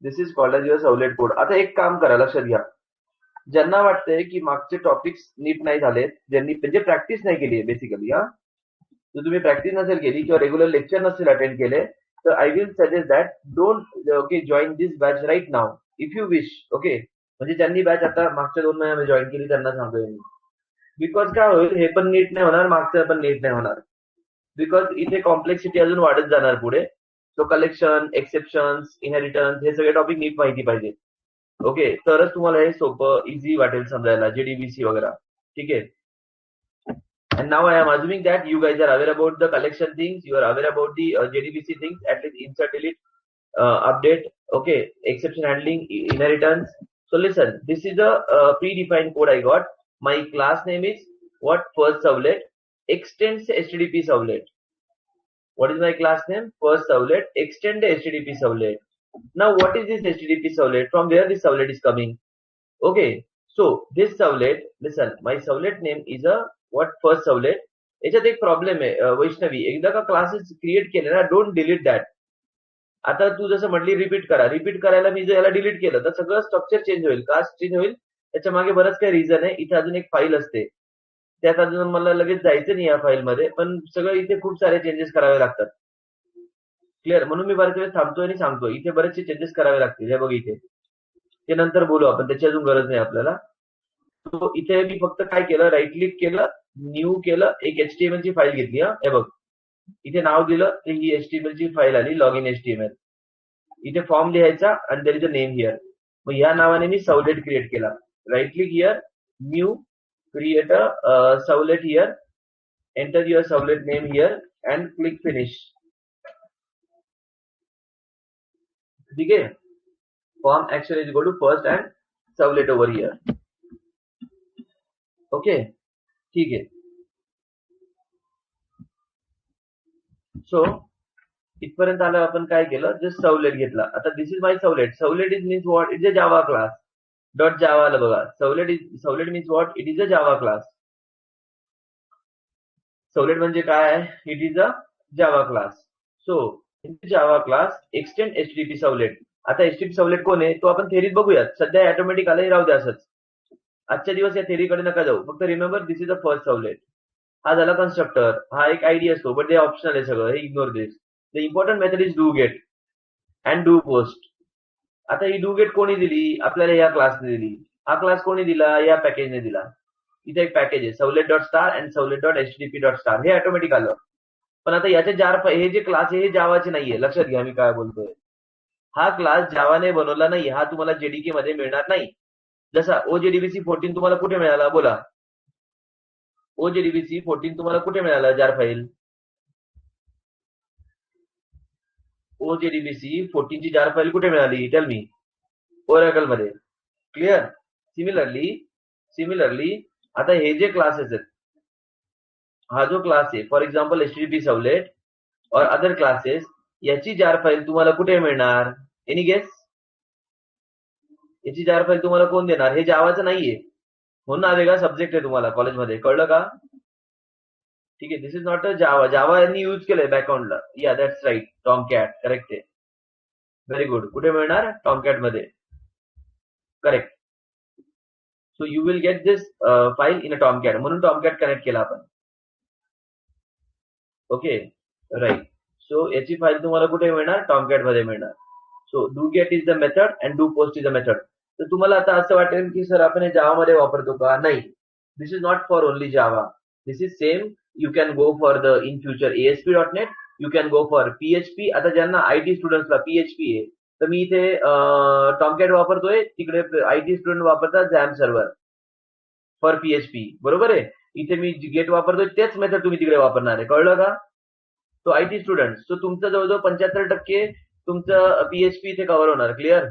This is called as your servlet code. आता एक काम करा, लक्षात घ्या. ज्यांना वाटतंय की मागचे टॉपिक्स नीट नाही झालेत, ज्यांनी म्हणजे प्रॅक्टिस नाही केली आहे बेसिकली, जर तुम्ही प्रॅक्टिस नसेल केली किंवा रेग्युलर लेक्चर नसेल अटेंड केले, तर I will suggest that don't join this batch right now if you wish. Okay, म्हणजे ज्यांनी बॅच आता मागच्या 2 महिन्यामध्ये जॉईन केली त्यांना सांगतोय मी. बिकॉज काय होईल, हे पण नीट नाही होणार, मागचं पण नीट नाही होणार. बिकॉज इथे कॉम्प्लेक्सिटी अजून वाढत जाणार पुढे. सो कलेक्शन, एक्सेप्शन्स, इनहेरिटन्स, हे सगळे टॉपिक नीट माहिती पाहिजे. ओके, तरच तुम्हाला हे सोपं इझी वाटेल समजायला, JDBC वगैरे. ठीक आहे. And now I am assuming that you guys are aware about the collection things, you are aware about the JDBC things, at least insert, delete, update, okay, exception handling, inheritance. So listen, this is a predefined code I got. My class name is what? First servlet extends HTTP servlet. What is my class name? First servlet extend the HTTP servlet. Now what is this HTTP servlet? From where this servlet is coming? Okay, so this servlet, listen, my servlet name is a what? First servlet. याच्यात एक problem आहे वैष्णवी, एकदा का classes create केले ना, don't delete that. आता तू जसं म्हटली रिपीट करा, रिपीट करायला मी जर याला डिलीट केलं तर सगळं स्ट्रक्चर चेंज होईल. का चेंज होईल? त्याच्या मागे बरंच काही रिझन आहे. इथे अजून एक फाईल असते, त्यात अजून मला लगेच जायचं नाही या फाईलमध्ये, पण सगळं इथे खूप सारे चेंजेस करावे लागतात. क्लिअर? म्हणून मी बरेच वेळेस थांबतोय आणि सांगतोय इथे बरेचसे चेंजेस करावे लागतील. हे बघ इथे, ते नंतर बोलू आपण, त्याची अजून गरज नाही आपल्याला. सो इथे मी फक्त काय केलं, राईट क्लिक केलं, न्यू केलं, एक HTML ची फाईल घेतली. हे बघ, इथे नाव दिलं, तर ही HTML ची फाईल आली, लॉग इन HTML. इथे फॉर्म लिहायचा आणि there is a name here. मग या नावाने मी सर्वलेट क्रिएट केला. Right click here, new, create a servlet here, Enter your servlet name here and click finish. ठीक है, form action is go to first and servlet over here. Okay, ठीक है. So इथपर्यंत आलं, आपण काय केलं, जस्ट सर्वलेट घेतला. आता this is my servlet. Servlet is means what? It is a Java class. Dot जावा आलं बघा. Servlet means what? It is a Java class. Servlet म्हणजे काय? It is a Java class. So Java class extend HTTP servlet. आता HTTP servlet कोण आहे तो आपण थेरीत बघूयात. सध्या ऑटोमॅटिक आलंही राहू द्या असंच. आजच्या दिवस या थेरीकडे नका जाऊ. फक्त remember this is a first servlet. हा झाला कन्स्ट्रक्टर. हा एक आयडी असतो, बट ते ऑप्शनल आहे सगळं. हे ignore this. The important method is do get and do post. आता ही डू गेट कोणी दिली? आपल्याला या क्लासने दिली. हा क्लास कोणी दिला? या पॅकेजने दिला. इथे एक पॅकेज आहे servlet dot star and servlet dot HTTP dot star. हे ऑटोमॅटिक आलं. पण आता याचे हे जे क्लास आहे हे जावाचे नाहीये. लक्षात घ्या मी काय बोलतोय. हा क्लास जावाने बनवला नाही. हा तुम्हाला जेडीके मध्ये मिळणार नाही. जसा ओजेडीबीसी 14 तुम्हाला कुठे मिळाला? बोला. ओजेडीबीसी 14 तुम्हाला कुठे मिळाला? Jar file. ओजेडीबीसी 14 ची जार फाईल कुठे मिळाली? Tell me. ओरॅकल मध्ये. क्लिअर. सिमिलरली आता हे जे क्लासेस आहेत, हा जो क्लास आहे फॉर एक्झाम्पल एचटीटीपी सर्वलेट और अदर क्लासेस, याची जार फाईल तुम्हाला कुठे मिळणार? Any guess? याची जार फाईल तुम्हाला कोण देणार? हे जावाचं नाहीये म्हणून हा वेगळा सब्जेक्ट आहे तुम्हाला कॉलेजमध्ये. कळलं का? ठीक आहे. This is not a Java. Java यांनी यूज केलंय बॅकग्राऊंडला. या दॅट्स राईट. टॉमकॅट. करेक्ट आहे. Very good. कुठे मिळणार? टॉमकॅट मध्ये. Correct. So you will get this file in a Tomcat. म्हणून टॉमकॅट कनेक्ट केला आपण. Okay, right. सो याची फाईल तुम्हाला कुठे मिळणार? टॉमकॅट मध्ये मिळणार. सो do gate is the method and do post is the method. तर तुम्हाला आता असं वाटेल की सर आपण हे जावा मध्ये वापरतो का? नाही. This is not for only Java. This is same. You can go for the in future ASP.NET. You can go for PHP. आता ज्यांना आयटी स्टुडंट्सला PHP आहे, तर मी इथे टॉमकॅट वापरतोय. तिकडे आयटी स्टुडंट वापरतात झॅम सर्व्हर फॉर PHP. बरोबर आहे. इथे मी गेट वापरतोय, तेच मेथड तुम्ही तिकडे वापरणार आहे. कळलं का? तो आयटी स्टुडंट. सो तुमचं जवळजवळ 75% तुमचं PHP इथे कव्हर होणार. क्लिअर.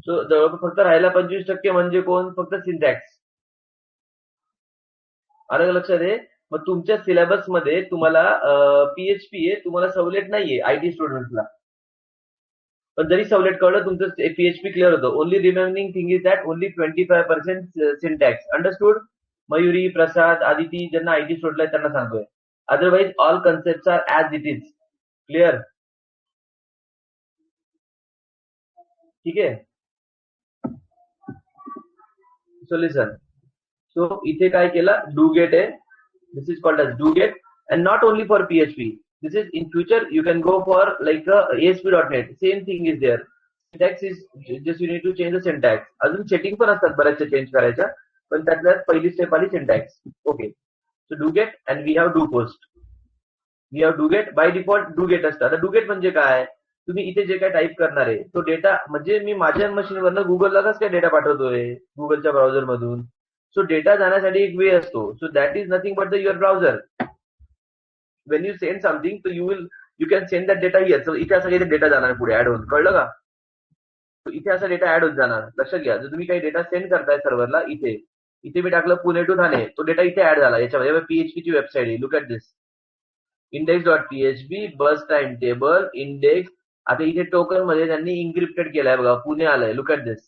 सो जवळ फक्त राहायला 25% म्हणजे कोण? फक्त सिंटॅक्स. आलं लक्षात आहे. मग तुमच्या सिलेबस मध्ये तुम्हाला PHP आहे, तुम्हाला सवलेट नाहीये आयटी स्टुडंट्सला. पण जरी सवलेट कळलं तुमचं PHP क्लिअर होतं. Only remaining thing is that only 25% syntax. Understood? Mayuri, Prasad, Aditi ज्यांना आयटी स्टुडंट आहे त्यांना सांगतोय. Otherwise all concept are as it is. Clear. ठीक आहे. So listen. सो इथे काय केलं? डू गेट आहे. This is called as do get and not only for PHP. This is in future you can go for like ASP.NET. Same thing is there. Syntax is just you need to change the syntax. अजून setting पण असतात बऱ्याचशा change करायच्या, पण त्यातल्या पहिली step आली syntax. Okay. So do get and we have do post. We have do get. By default do get असतं. आता डू गेट म्हणजे काय? तुम्ही इथे जे काय टाईप करणार आहे तो डेटा, म्हणजे मी माझ्या मशीनवरनं गुगलला कसं काय डेटा पाठवतोय गुगलच्या ब्राउझर मधून. सो डेटा जाण्यासाठी एक वे असतो. So that is nothing but the your browser. when you send something, so you can send that data here. So इथे असा काही डेटा जाणार पुढे ऍड होऊन. कळलं का? इथे असा डेटा ऍड होत जाणार. लक्षात घ्या. जर तुम्ही काही डेटा सेंड करताय सर्व्हरला, इथे मी टाकलं पुणे टू ठाणे, तो डेटा इथे ऍड झाला. याच्यामध्ये PHP ची वेबसाईट आहे. Look at this. index.php बस टाइम टेबल इंडेक्स. आता इथे टोकन मध्ये त्यांनी इन्क्रिप्टेड केलाय बघा. पुणे आलंय. Look at this.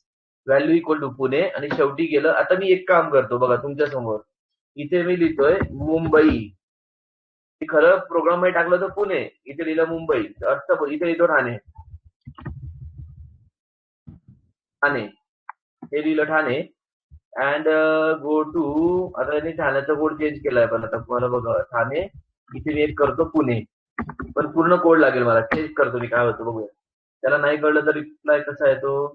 Value equal to Pune आणि शेवटी गेलं. आता मी एक काम करतो बघा तुमच्या समोर. इथे मी लिहितोय मुंबई. खरं प्रोग्राम मध्ये टाकलं तर पुणे, इथे लिहिलं मुंबई. अर्थ इथे लिहितो ठाणे. हे लिहिलं ठाणे अँड गो टू. आता त्यांनी ठाण्याचा कोड चेंज केलाय, पण आता तुम्हाला बघा ठाणे. इथे मी एक करतो पुणे, पण पूर्ण कोड लागेल मला. चेंज करतो मी, काय होतं बघूया. त्याला नाही कळलं तर रिप्लाय कसा येतो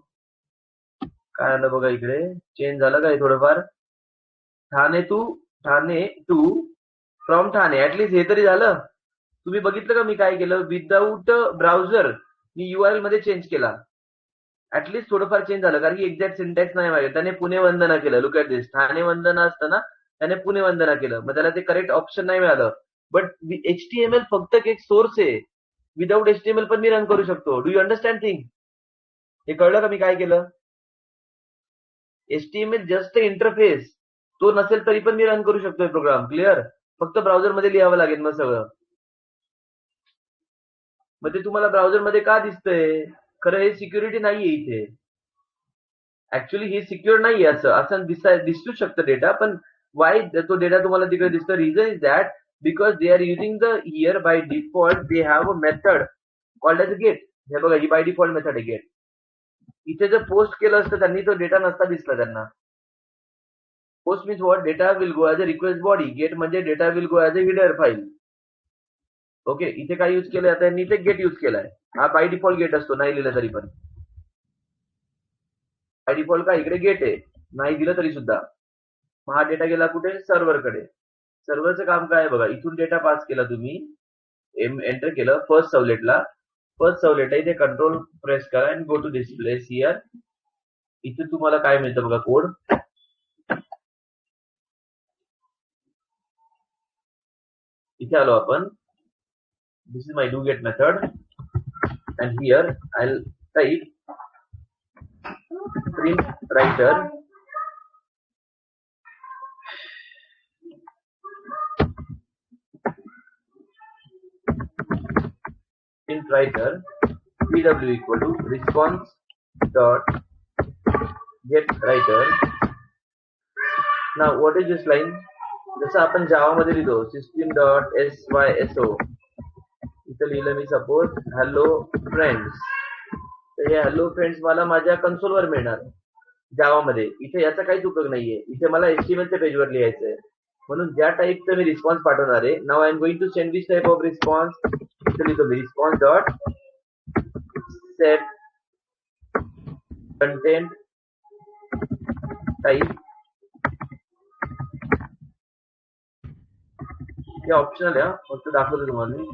काय आलं बघा. इकडे चेंज झालं काय थोडंफार. Thane to from Thane. At least हे तरी झालं. तुम्ही बघितलं का मी काय केलं? विदाऊट ब्राउझर मी URL मध्ये चेंज केला. ऍटलीस्ट थोडंफार चेंज झालं, कारण की एक्झॅक्ट सिंटॅक्स नाही माहिती. त्याने पुणे वंदना केलं. Look at this. ठाणे वंदना असतं ना, त्याने पुणे वंदना केलं. मग त्याला ते करेक्ट ऑप्शन नाही मिळालं. बट HTML फक्त एक सोर्स आहे. विदाऊट HTML पण मी रन करू शकतो. Do you understand thing? हे कळलं का मी काय केलं? HTML just interface. तो नसेल तरी पण मी रन करू शकतोय प्रोग्राम. क्लिअर? फक्त ब्राउझर मध्ये लिहावं लागेल मग सगळं. मग ते तुम्हाला ब्राउझर मध्ये का दिसतंय? खरं हे सिक्युरिटी नाहीये इथे. ऍक्च्युअली हे सिक्युअर नाहीये. असं दिसू शकतं डेटा, पण वाय तो डेटा तुम्हाला तिकडे दिसतो? Reason is that because they are using the here by default they have a method called as a get. हे बघा, ही बाय डिफॉल्ट मेथड आहे गेट. इथे जर पोस्ट केलं असतं त्यांनी, तो डेटा नसता दिसला त्यांना. Post means what? Data will go as a request body. Get म्हणजे data will go as a header file. Okay, इथे काय यूज केलंय आता? इथे गेट यूज केलाय. हा बाय डिफॉल्ट गेट असतो, नाही लिहिलं तरी पण. बाय डिफॉल्ट का इकडे गेट आहे, नाही दिलं तरी सुद्धा. मग हा डेटा गेला कुठे? सर्व्हरकडे. सर्व्हरचं काम काय आहे बघा, इथून डेटा पास केला तुम्ही, एंटर केलं फर्स्ट सर्व्हलेटला. फर्स्ट सर्व्हलेट आहे, इथे कंट्रोल प्रेस करा आणि go to this place here. इथे तुम्हाला काय मिळतं बघा, कोड. इथे आलो आपण. This is my do get method and here I'll type print writer pw equal to response dot get writer. Now what is this line? जसं आपण जावा मध्ये लिहितो system dot syso, इथं लिहिलं मी सपोज हॅलो फ्रेंड्स. तर हे हॅलो फ्रेंड्स मला माझ्या कन्सोलवर मिळणार जावा मध्ये. इथे याचा काहीच उपयोग नाहीये. इथे मला HTML च्या पेजवर लिहायचंय, म्हणून ज्या टाईपचं मी रिस्पॉन्स पाठवणार आहे. नाव I am going to send this type of response. इथे लिहितो मी response dot set content type. हे ऑप्शनल आहे, फक्त दाखवतो तुम्हाला मी.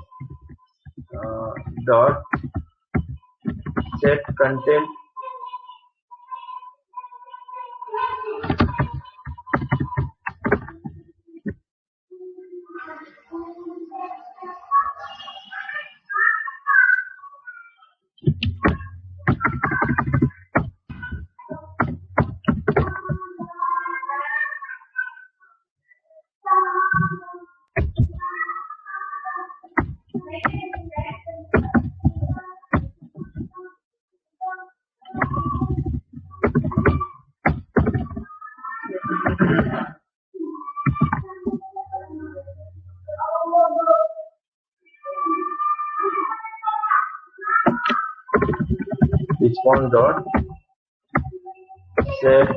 Dot set content response dot set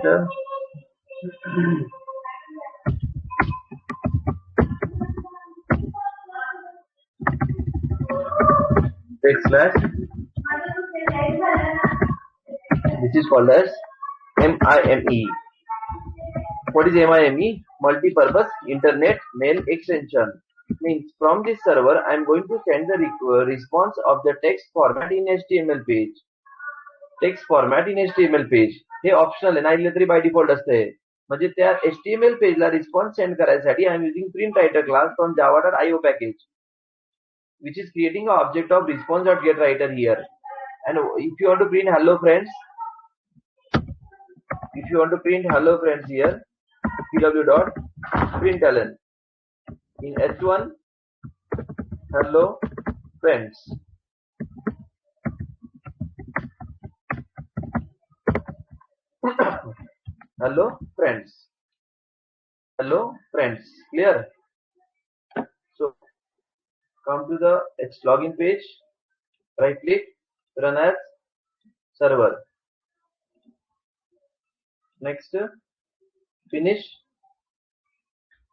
text slash. This is called as MIME. What is MIME? Multi-purpose internet mail extension. Means from this server I am going to send the response of the text format in HTML page. Text format in HTML page हे optional आहे, नाही तरी by default असते. म्हणजे त्या HTML पेजला response send करायसाठी I am using print writer class from java.io package which is creating an object of response.getWriter here. And if you want to print hello friends, here pw.println in h1 hello friends. hello friends. Clear? So come to the login page, right click, run as server. Next finish.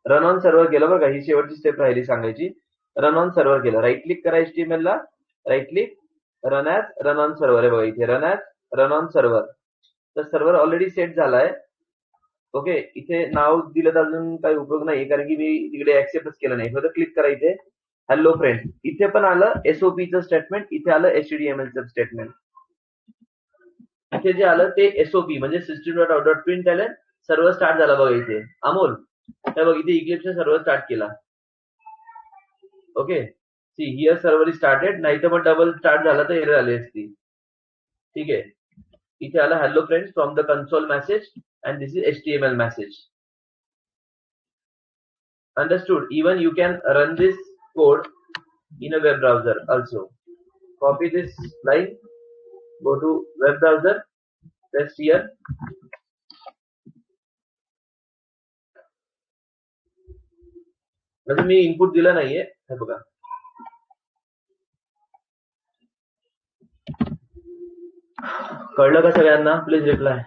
Run on server केलं बघा, ही शेवटची step राहिली सांगायची. Run on server केलं, right click करा HTML ला, right click, run on server आहे बघा इथे, रन ऑन सर्व्हर. तर सर्व्हर ऑलरेडी सेट झालाय. ओके, इथे नाव दिलं तर अजून काही उपयोग नाही, कारण की मी तिकडे ऍक्सेप्टच केलं नाही. फक्त क्लिक करा इथे हॅलो फ्रेंड. इथे पण आलं SOPचं स्टेटमेंट, इथे आलं HTMLचं स्टेटमेंट. इथे जे आलं ते एसओपी म्हणजे system dot out dot print LN server start झाला बघा इथे. अमोल हे बघ इथे इक्लिप्सने सर्व स्टार्ट केला. Okay see here server is started, नाही तर मग डबल स्टार्ट झाला तर एरर आली असती. ठीक आहे, इथे आला hello friends from the console message and this is HTML message. Understood. Even you can run this code in a web browser also. Copy this line, go to web browser, paste here. म्हणजे मी input दिला नाहीये, हे बघा. कळलं का सगळ्यांना? Please reply.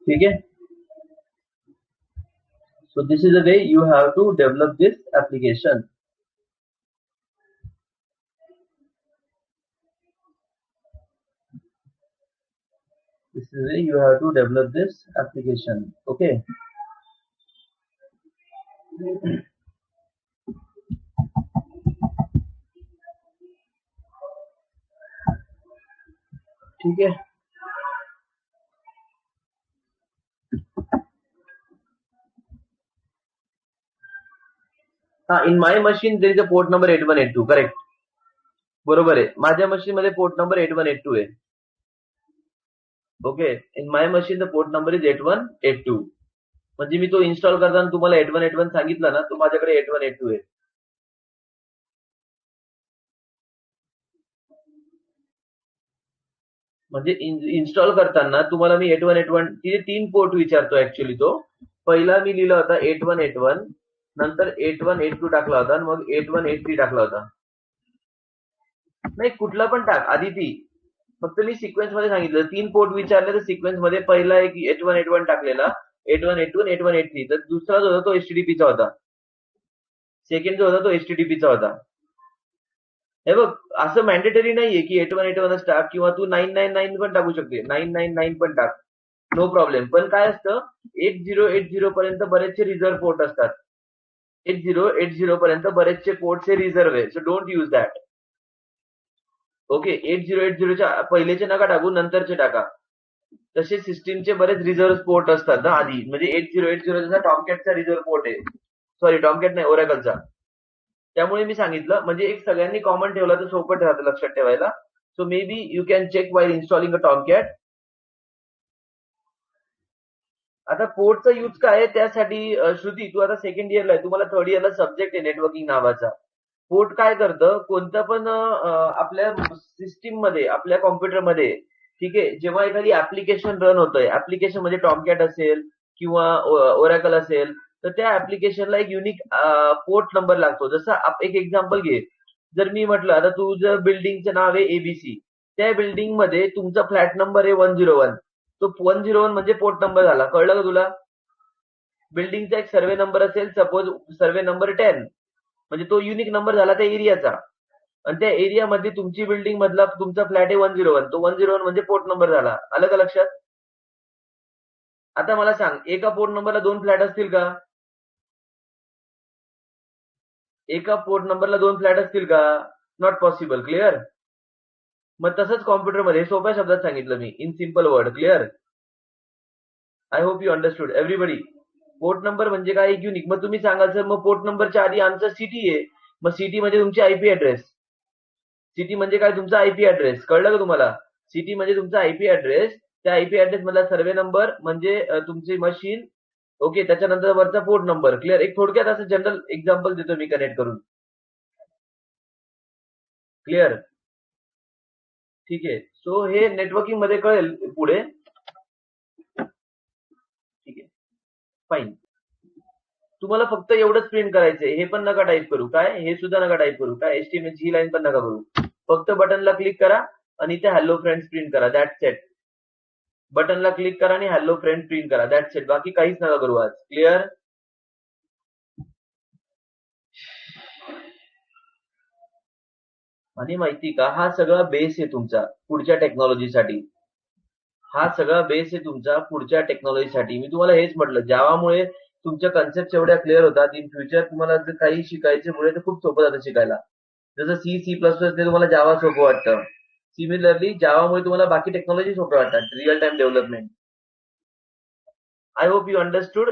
ठीक है. So this is the way you have to develop this application. This is the way you have to develop this application. Okay. ठीक है. हा, in my machine there is a port number 8182. Correct, बरोबर आहे. माझ्या machine मध्ये port number 8182 आहे. Okay, in my machine the port number is 8182. म्हणजे मी तो इन्स्टॉल करताना तुम्हाला 8181 सांगितला ना, तो माझ्याकडे 8182 आहे. म्हणजे इन्स्टॉल करताना तुम्हाला मी 8181 तिथे 3 पोर्ट विचारतो ऍक्च्युली. तो पहिला मी लिहिला होता 8181, नंतर 8182 टाकला होता आणि मग 8183 टाकला होता. नाही, कुठला पण टाक, आदिती. फक्त मी सिक्वेन्स मध्ये सांगितलं, 3 पोर्ट विचारले तर सिक्वेन्स मध्ये पहिला एक 8181 टाकलेला, 8182, 8183. तर दुसरा जो होता तो HTTPचा होता. सेकंड जो होता तो HTTPचा होता. हे बघ, असं मॅन्डेटरी नाहीये की 8181च टाक, किंवा तू 999 पण टाकू शकते, 999 पण टाक, नो प्रॉब्लेम. पण काय असतं, 8080 पर्यंत बरेचसे रिझर्व्ह पोर्ट असतात. 8080 पर्यंत बरेचसे पोर्टचे रिझर्व्ह आहे, so don't use that. Okay, 8080च्या पहिलेचे नका टाकू, नंतरचे टाका. तसे सिस्टीमचे बरेच रिझर्व्ह पोर्ट असतात ना आधी. म्हणजे 8080 जसा टॉमकॅटचा रिझर्व्ह पोर्ट आहे, सॉरी टॉमकॅट नाही, ओरॅकलचा. त्यामुळे मी सांगितलं, म्हणजे एक सगळ्यांनी कॉमन ठेवला तर सोपं राहतं लक्षात ठेवायला. So maybe you can check while installing a Tomcat. आता पोर्टचा यूज काय आहे त्यासाठी, श्रुती तू आता सेकंड इयरला आहे, तुम्हाला थर्ड इयरला सब्जेक्ट आहे नेटवर्किंग नावाचा. पोर्ट काय करतं, कोणतं पण आपल्या सिस्टीम मध्ये, आपल्या कॉम्प्युटरमध्ये, ठीक आहे, जेव्हा एखादी ऍप्लिकेशन रन होतंय, ऍप्लिकेशन म्हणजे टॉमकॅट असेल किंवा ओरॅकल असेल, तर त्या ऍप्लिकेशनला एक युनिक पोर्ट नंबर लागतो. जसं एक एक्झाम्पल घे, जर मी म्हटलं आता तुझं बिल्डिंगचं नाव आहे ABC, त्या बिल्डिंग मध्ये तुमचा फ्लॅट नंबर आहे 101, तो 101 म्हणजे पोर्ट नंबर झाला. कळलं का तुला? बिल्डिंगचा एक सर्वे नंबर असेल, सपोज सर्वे नंबर 10, म्हणजे तो युनिक नंबर झाला त्या एरियाचा. आणि त्या एरियामध्ये तुमची बिल्डिंग मधला तुमचा फ्लॅट आहे 101, तो 101 म्हणजे पोर्ट नंबर झाला. आलं का लक्षात? आता मला सांग, एका पोर्ट नंबरला 2 फ्लॅट असतील का? एका पोर्ट नंबरला 2 फ्लॅट असतील का? Not possible. क्लिअर? मग तसंच कॉम्प्युटरमध्ये सोप्या शब्दात सांगितलं मी, in simple word. Clear? I hope you understood everybody. Port number म्हणजे काय? एक युनिक. मग तुम्ही सांगाल सर, मग पोर्ट नंबरच्या आधी आमचं सिटी आहे, मग सिटी म्हणजे तुमची आयपी ऍड्रेस. सिटी म्हणजे काय? तुमचा आयपी ऍड्रेस. कळलं का तुम्हाला? सिटी म्हणजे तुमचा आयपी ऍड्रेस. त्या आयपी ऍड्रेस मधला सर्वे नंबर म्हणजे तुमची मशीन. ओके, त्याच्यानंतर वरचा पोर्ट नंबर. क्लिअर? एक थोडक्यात असं जनरल एक्झाम्पल देतो मी कनेक्ट करून. क्लिअर? ठीक आहे. सो हे नेटवर्किंग मध्ये कळेल पुढे. ठीक आहे. फाईन. तुम्हाला फक्त एवढंच प्रिंट करायचंय. हे पण नका टाईप करू. काय? हे सुद्धा नका टाईप करू. काय? HTML ची ही लाईन पण नका करू. फक्त बटनला क्लिक करा आणि इथे हॅलो फ्रेंड्स प्रिंट करा. That's it. बटनला क्लिक करा आणि हॅलो फ्रेंड प्रिंट करा. That's it. बाकी काहीच नका करू आज. क्लिअर? आणि माहिती का, हा सगळा बेस आहे तुमचा पुढच्या टेक्नॉलॉजीसाठी. हा सगळा बेस आहे तुमचा पुढच्या टेक्नॉलॉजीसाठी. मी तुम्हाला हेच म्हटलं, जावामुळे तुमच्या कन्सेप्ट एवढ्या क्लिअर होतात. इन फ्युचर तुम्हाला जर काही शिकायचे पुढे तर खूप सोपं जातं शिकायला. जसं C++ ते तुम्हाला जावा सोपं वाटतं. सिमिलरली जावामुळे तुम्हाला बाकी टेक्नॉलॉजी सोपं वाटतात. Real time development. I hope you understood.